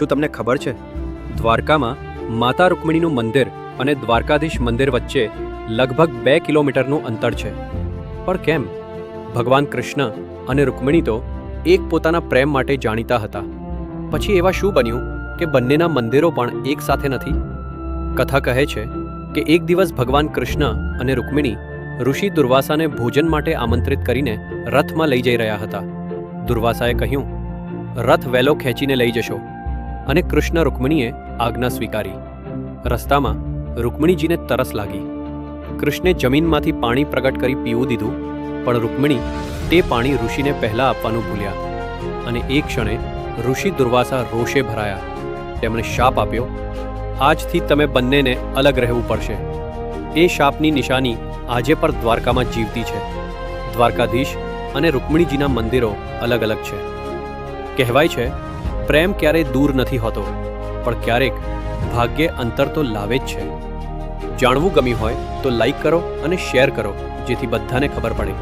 શું તમને ખબર છે દ્વારકામાં માતા રૂકમિણીનું મંદિર અને દ્વારકાધીશ મંદિર વચ્ચે લગભગ 2 કિલોમીટરનું અંતર છે? પણ કેમ? ભગવાન કૃષ્ણ અને રૂકમિણી તો એક પોતાના પ્રેમ માટે જાણીતા હતા. પછી એવા શું બન્યું કે બંનેના મંદિરો પણ એક સાથે નથી? કથા કહે છે કે એક દિવસ ભગવાન કૃષ્ણ અને રૂકમિણી ઋષિ દુર્વાસાને ભોજન માટે આમંત્રિત કરીને રથમાં લઈ જઈ રહ્યા હતા. દુર્વાસાએ કહ્યું, રથ વહેલો ખેંચીને લઈ જશો, અને કૃષ્ણ રૂકમિણીએ આજ્ઞા સ્વીકારી. રસ્તામાં રૂકમિણીજીને તરસ લાગી. કૃષ્ણે જમીનમાંથી પાણી પ્રગટ કરી પીવું દીધું, પણ રૂકમિણી તે પાણી ઋષિને પહેલાં આપવાનું ભૂલ્યા, અને એ ક્ષણે ઋષિ દુર્વાસા રોષે ભરાયા. તેમણે શાપ આપ્યો, આજથી તમે બંનેને અલગ રહેવું પડશે. એ શાપની નિશાની આજે પર દ્વારકામાં જીવતી છે. દ્વારકાધીશ અને રૂકમિણીજીના મંદિરો અલગ અલગ છે. કહેવાય છે, પ્રેમ ક્યારેય દૂર નથી હોતો, પણ ક્યારેક ભાગ્યે અંતર તો લાવે જ છે. જાણવું ગમ્યું હોય તો લાઈક કરો અને શેર કરો, જેથી બધાને ખબર પડે.